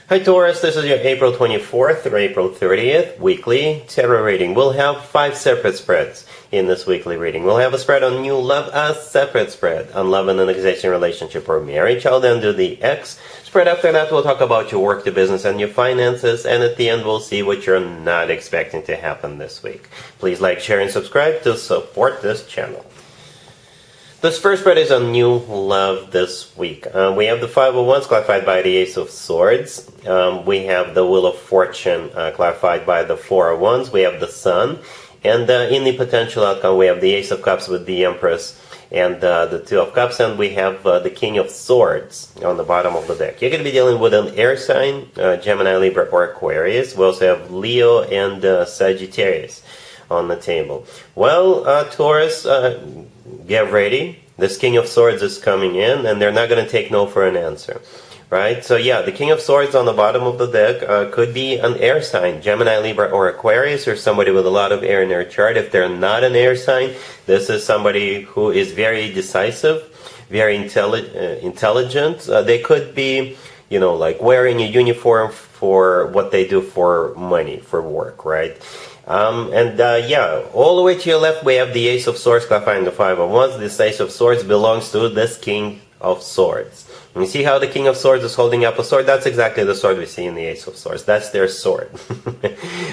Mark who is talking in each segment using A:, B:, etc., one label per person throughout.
A: Hi Taurus, this is your April 24th or April 30th weekly tarot reading. We'll have 5 separate spreads in this weekly reading. We'll have a spread on new love, a separate spread on love and an existing relationship or marriage. I'll then do the X spread. After that, we'll talk about your work, your business, and your finances. And at the end, we'll see what you're not expecting to happen this week. Please like, share, and subscribe to support this channel. This first spread is on new love this week. We have the Five of Wands clarified by the Ace of Swords. We have the Wheel of Fortune clarified by the Four of Wands. We have the Sun. And in the potential outcome, we have the Ace of Cups with the Empress and the Two of Cups. And we have the King of Swords on the bottom of the deck. You're going to be dealing with an air sign, Gemini, Libra, or Aquarius. We also have Leo and Sagittarius on the table. Well, Taurus, get ready. This King of Swords is coming in, and they're not going to take no for an answer. Right? So yeah, the King of Swords on the bottom of the deck could be an air sign, Gemini, Libra, or Aquarius, or somebody with a lot of air in their chart. If they're not an air sign, this is somebody who is very decisive, very intelligent. They could be, you know, like wearing a uniform for what they do for money, for work, right? Yeah, all the way to your left, we have the Ace of Swords clarifying the Five of Wands. This Ace of Swords belongs to this King of Swords. And you see how the King of Swords is holding up a sword? That's exactly the sword we see in the Ace of Swords. That's their sword.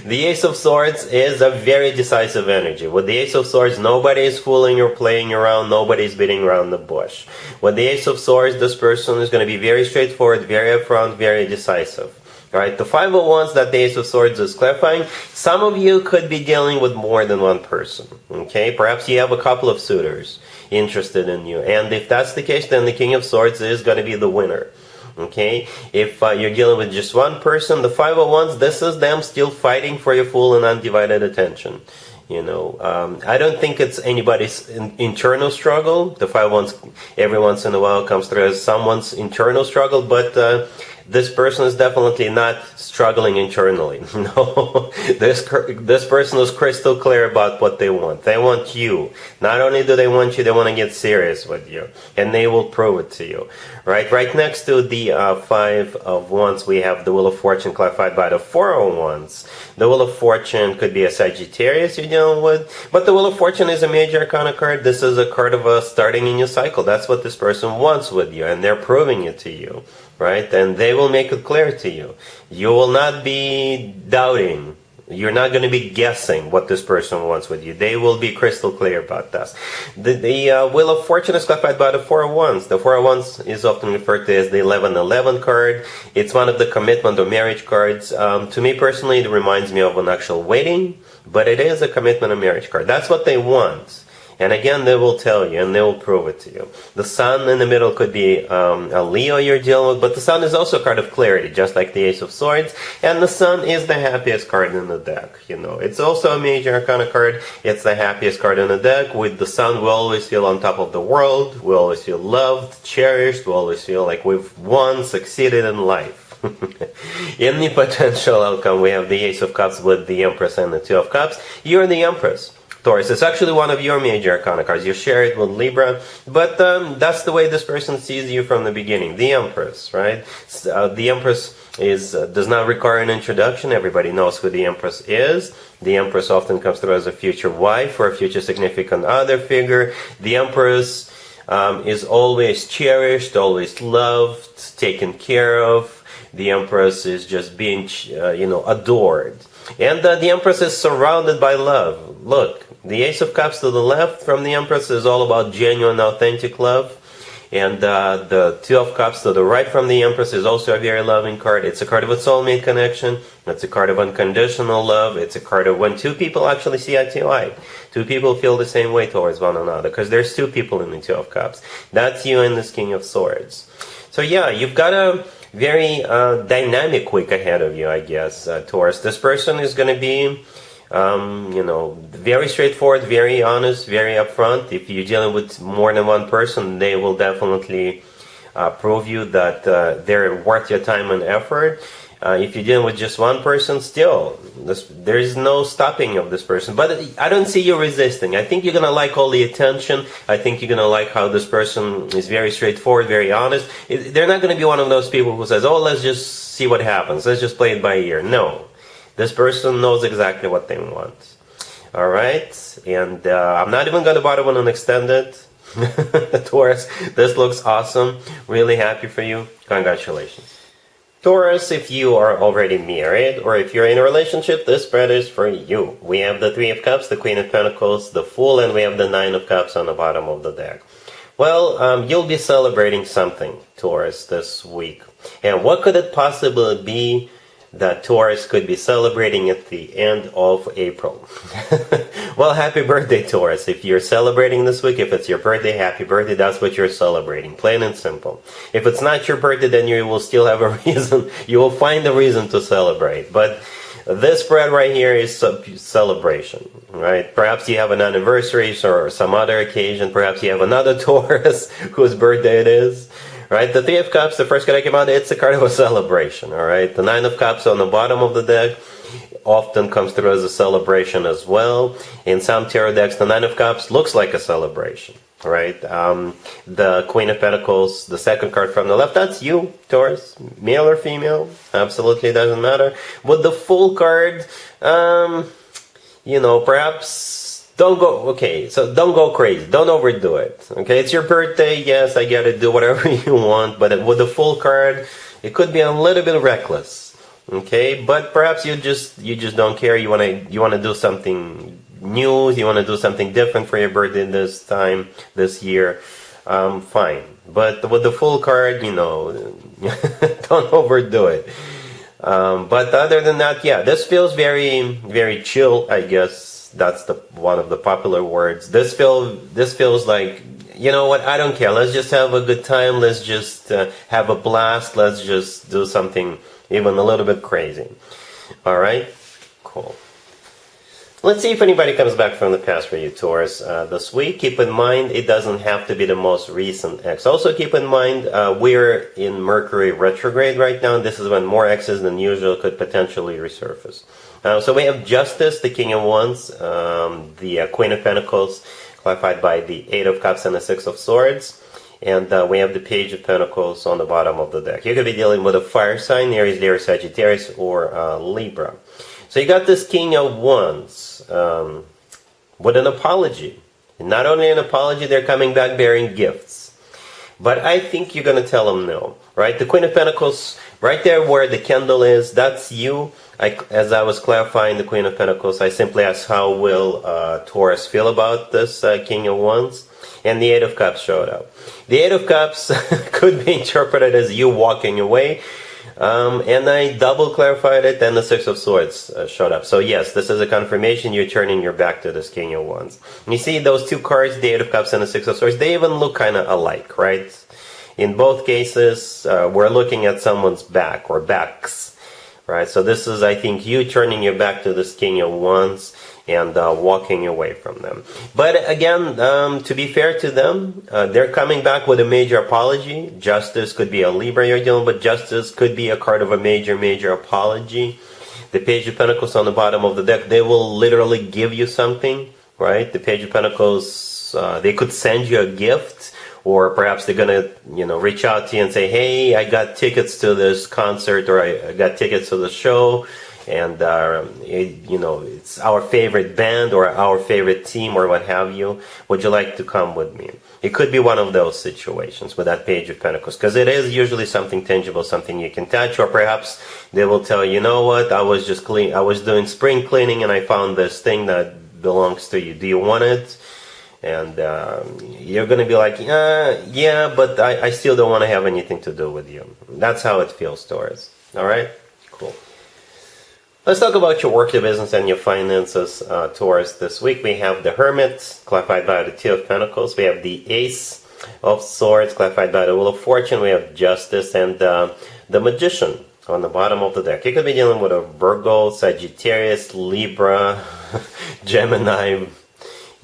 A: The Ace of Swords is a very decisive energy. With the Ace of Swords, nobody is fooling or playing around. Nobody's beating around the bush. With the Ace of Swords, this person is going to be very straightforward, very upfront, very decisive. Alright, the Five of Wands that the Ace of Swords is clarifying, some of you could be dealing with more than one person. Okay, perhaps you have a couple of suitors interested in you. And if that's the case, then the King of Swords is going to be the winner. Okay, if you're dealing with just one person, the Five of Wands, this is them still fighting for your full and undivided attention. You know, I don't think it's anybody's internal struggle. The Five of Wands every once in a while comes through as someone's internal struggle, but this person is definitely not struggling internally. No, this person is crystal clear about what they want. They want you. Not only do they want you, they want to get serious with you, and they will prove it to you. Right next to the Five of Wands, we have the Wheel of Fortune clarified by the Four of Wands. The Wheel of Fortune could be a Sagittarius you're dealing with, but the Wheel of Fortune is a major arcana card. This is a card of starting a new cycle. That's what this person wants with you, and they're proving it to you. Right? And they will make it clear to you. You will not be doubting. You're not going to be guessing what this person wants with you. They will be crystal clear about this. The Wheel of Fortune is clarified by the Four of Wands. The Four of Wands is often referred to as the 1111 card. It's one of the commitment or marriage cards. To me personally, it reminds me of an actual wedding, but it is a commitment or marriage card. That's what they want. And again, they will tell you, and they will prove it to you. The Sun in the middle could be a Leo you're dealing with, but the Sun is also a card of clarity, just like the Ace of Swords. And the Sun is the happiest card in the deck. You know, it's also a major arcana card. It's the happiest card in the deck. With the Sun, we always feel on top of the world. We always feel loved, cherished. We always feel like we've won, succeeded in life. In the potential outcome, we have the Ace of Cups with the Empress and the Two of Cups. You're the Empress. Taurus, it's actually one of your major arcana cards. You share it with Libra, but that's the way this person sees you from the beginning. The Empress, right? The Empress does not require an introduction. Everybody knows who the Empress is. The Empress often comes through as a future wife or a future significant other figure. The Empress is always cherished, always loved, taken care of. The Empress is just being, adored. And the Empress is surrounded by love. Look, the Ace of Cups to the left from the Empress is all about genuine, authentic love. And the Two of Cups to the right from the Empress is also a very loving card. It's a card of a soulmate connection. It's a card of unconditional love. It's a card of when two people actually see eye to eye. Two people feel the same way towards one another, because there's two people in the Two of Cups. That's you and this King of Swords. So yeah, you've got a very dynamic week ahead of you, I guess, Taurus. This person is going to be, very straightforward, very honest, very upfront. If you're dealing with more than one person, they will definitely prove you that they're worth your time and effort. If you're dealing with just one person, still, there is no stopping of this person. But I don't see you resisting. I think you're going to like all the attention. I think you're going to like how this person is very straightforward, very honest. They're not going to be one of those people who says, oh, let's just see what happens. Let's just play it by ear. No. This person knows exactly what they want. All right? And I'm not even going to bother with an extended. Taurus, this looks awesome. Really happy for you. Congratulations. Taurus, if you are already married or if you're in a relationship, this spread is for you. We have the Three of Cups, the Queen of Pentacles, the Fool, and we have the Nine of Cups on the bottom of the deck. Well, you'll be celebrating something, Taurus, this week. And what could it possibly be that Taurus could be celebrating at the end of April? Well, happy birthday, Taurus. If you're celebrating this week, if it's your birthday, happy birthday. That's what you're celebrating, plain and simple. If it's not your birthday, then you will still have a reason. You will find a reason to celebrate. But this spread right here is celebration, right? Perhaps you have an anniversary or some other occasion. Perhaps you have another Taurus whose birthday it is. Right, the Three of Cups, the first card I came out, it's a card of a celebration, all right? The Nine of Cups on the bottom of the deck often comes through as a celebration as well. In some tarot decks, the Nine of Cups looks like a celebration, right? The Queen of Pentacles, the second card from the left, that's you, Taurus, male or female, absolutely doesn't matter. With the Fool card, you know, perhaps don't go crazy. Don't overdo it. Okay, it's your birthday. Yes, I get it. Do whatever you want. But with the Fool card, it could be a little bit reckless. Okay, but perhaps you just don't care. You wanna do something new. You wanna do something different for your birthday this year. Fine. But with the Fool card, you know, don't overdo it. But other than that, yeah, this feels very, very chill, I guess. That's one of the popular words. This feels like, you know what, I don't care. Let's just have a good time. Let's just have a blast. Let's just do something even a little bit crazy. All right? Cool. Let's see if anybody comes back from the past for you, Taurus, this week. Keep in mind, it doesn't have to be the most recent ex. Also keep in mind, we're in Mercury retrograde right now. This is when more exes than usual could potentially resurface. So we have Justice, the King of Wands, the Queen of Pentacles, clarified by the Eight of Cups and the Six of Swords. And we have the Page of Pentacles on the bottom of the deck. You could be dealing with a fire sign, Aries, Leo, Sagittarius, or Libra. So you got this King of Wands with an apology. And not only an apology, they're coming back bearing gifts. But I think you're going to tell them no, right? The Queen of Pentacles, right there where the candle is, that's you. As I was clarifying the Queen of Pentacles, I simply asked how will Taurus feel about this King of Wands? And the Eight of Cups showed up. The Eight of Cups could be interpreted as you walking away. And I double clarified it, and the Six of Swords showed up. So yes, this is a confirmation you're turning your back to this King of Wands. You see those two cards, the Eight of Cups and the Six of Swords, they even look kind of alike, right? In both cases, we're looking at someone's back or backs. Right, so this is, I think, you turning your back to this King of Wands and walking away from them. But again, to be fair to them, they're coming back with a major apology. Justice could be a Libra you're dealing with. Justice could be a card of a major, major apology. The Page of Pentacles on the bottom of the deck, they will literally give you something, right? The Page of Pentacles, they could send you a gift. Or perhaps they're going to, you know, reach out to you and say, hey, I got tickets to this concert, or I got tickets to the show, and, you know, it's our favorite band or our favorite team or what have you. Would you like to come with me? It could be one of those situations with that Page of Pentacles, because it is usually something tangible, something you can touch, or perhaps they will tell you, you know what, I was doing spring cleaning and I found this thing that belongs to you. Do you want it? And you're going to be like, yeah, but I still don't want to have anything to do with you. That's how it feels, Taurus. All right? Cool. Let's talk about your work, your business, and your finances, Taurus. This week we have the Hermit, clarified by the Two of Pentacles. We have the Ace of Swords, clarified by the Wheel of Fortune. We have Justice and the Magician on the bottom of the deck. You could be dealing with a Virgo, Sagittarius, Libra, Gemini.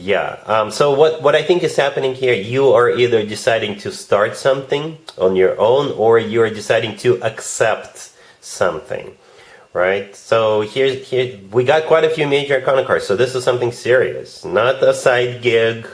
A: Yeah, so what I think is happening here, you are either deciding to start something on your own, or you're deciding to accept something, right? So here we got quite a few major arcana cards, so this is something serious, not a side gig,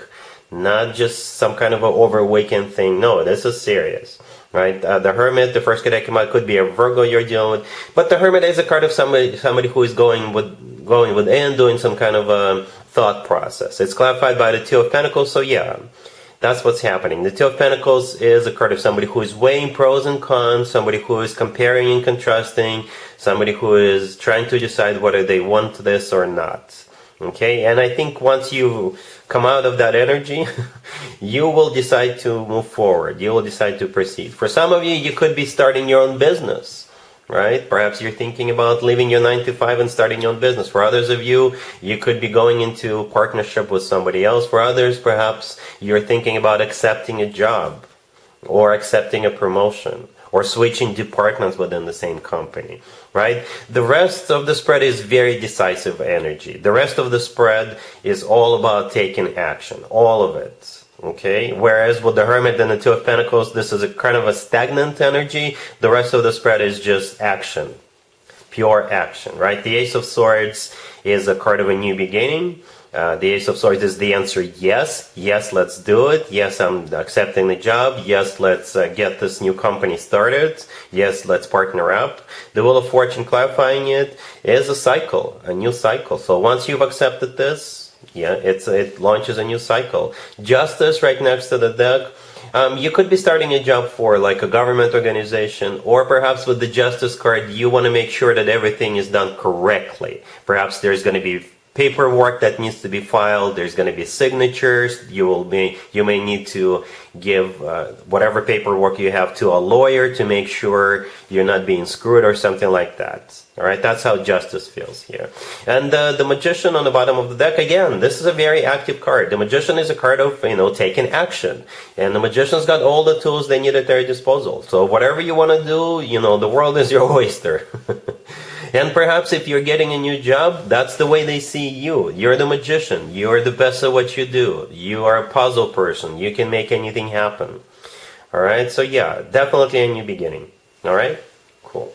A: not just some kind of an over weekend thing. No, this is serious. right? The Hermit, the first card that came out, could be a Virgo you're dealing with, but the Hermit is a card of somebody who is going within, doing some kind of a thought process. It's clarified by the Two of Pentacles, so yeah, that's what's happening. The Two of Pentacles is a card of somebody who is weighing pros and cons, somebody who is comparing and contrasting, somebody who is trying to decide whether they want this or not. Okay, and I think once you come out of that energy, you will decide to move forward. You will decide to proceed. For some of you, you could be starting your own business, right? Perhaps you're thinking about leaving your 9-to-5 and starting your own business. For others of you, you could be going into partnership with somebody else. For others, perhaps you're thinking about accepting a job or accepting a promotion or switching departments within the same company, right? The rest of the spread is very decisive energy. The rest of the spread is all about taking action, all of it. Okay, whereas with the Hermit and the Two of Pentacles, this is a kind of a stagnant energy. The rest of the spread is just action, pure action, right? The Ace of Swords is a card of a new beginning. The Ace of Swords is the answer, yes. Yes, let's do it. Yes, I'm accepting the job. Yes, let's get this new company started. Yes, let's partner up. The Wheel of Fortune, clarifying it, is a cycle, a new cycle. So once you've accepted this, yeah, it launches a new cycle. Justice right next to the deck. You could be starting a job for like a government organization, or perhaps with the Justice card, you want to make sure that everything is done correctly. Perhaps there's going to be paperwork that needs to be filed. There's going to be signatures. You may need to give whatever paperwork you have to a lawyer to make sure you're not being screwed or something like that. All right, that's how Justice feels here. And the Magician on the bottom of the deck, again, this is a very active card. The Magician is a card of, taking action. And the Magician's got all the tools they need at their disposal. So whatever you want to do, the world is your oyster. And perhaps if you're getting a new job, that's the way they see you. You're the magician. You're the best at what you do. You are a puzzle person. You can make anything happen. All right, so yeah, definitely a new beginning. All right, cool.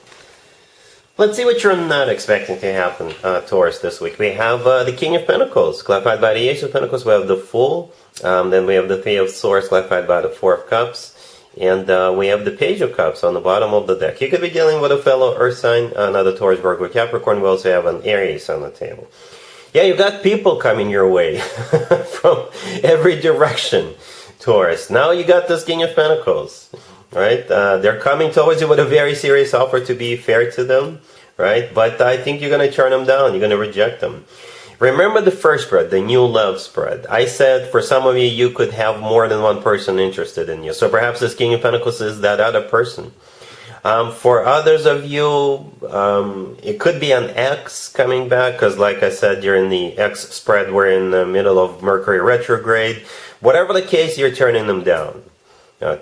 A: Let's see what you're not expecting to happen, Taurus, this week. We have the King of Pentacles, clarified by the Ace of Pentacles. We have the Fool. Then we have the Three of Swords, clarified by the Four of Cups. And we have the Page of Cups on the bottom of the deck. You could be dealing with a fellow Earth sign, another Taurus, Virgo, Capricorn. We also have an Aries on the table. Yeah, you got people coming your way from every direction, Taurus. Now you got this King of Pentacles, right? They're coming towards you with a very serious offer, to be fair to them, right? But I think you're going to turn them down. You're going to reject them. Remember the first spread, the new love spread. I said for some of you, you could have more than one person interested in you. So perhaps this King of Pentacles is that other person. For others of you, it could be an ex coming back, because like I said, you're in the ex spread. We're in the middle of Mercury retrograde. Whatever the case, you're turning them down,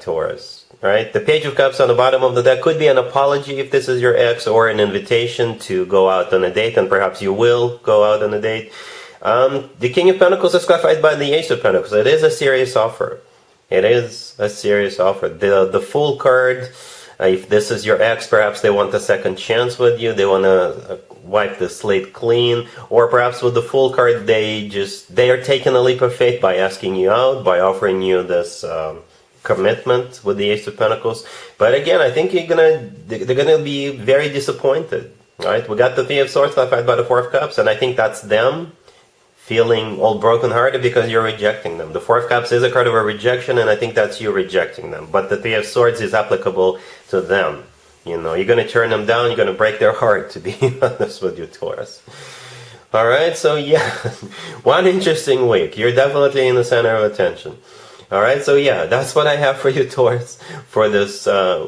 A: Taurus. Right? The Page of Cups on the bottom of the deck could be an apology if this is your ex, or an invitation to go out on a date, and perhaps you will go out on a date. The King of Pentacles is clarified by the Ace of Pentacles. It is a serious offer. It is a serious offer. The Fool card, if this is your ex, perhaps they want a second chance with you. They want to wipe the slate clean. Or perhaps with the Fool card, they are taking a leap of faith by asking you out, by offering you this commitment with the Ace of Pentacles. But again, I think they're gonna be very disappointed. Right? We got the Three of Swords clarified by the Four of Cups, and I think that's them feeling all brokenhearted because you're rejecting them. The Four of Cups is a card of a rejection, and I think that's you rejecting them. But the Three of Swords is applicable to them. You're gonna turn them down. You're gonna break their heart, to be honest with you, Taurus. All right, so yeah, one interesting week. You're definitely in the center of attention. Alright, so yeah, that's what I have for you, Taurus, for this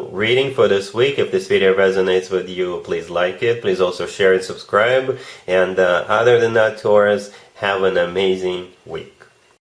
A: reading for this week. If this video resonates with you, please like it. Please also share and subscribe. And other than that, Taurus, have an amazing week.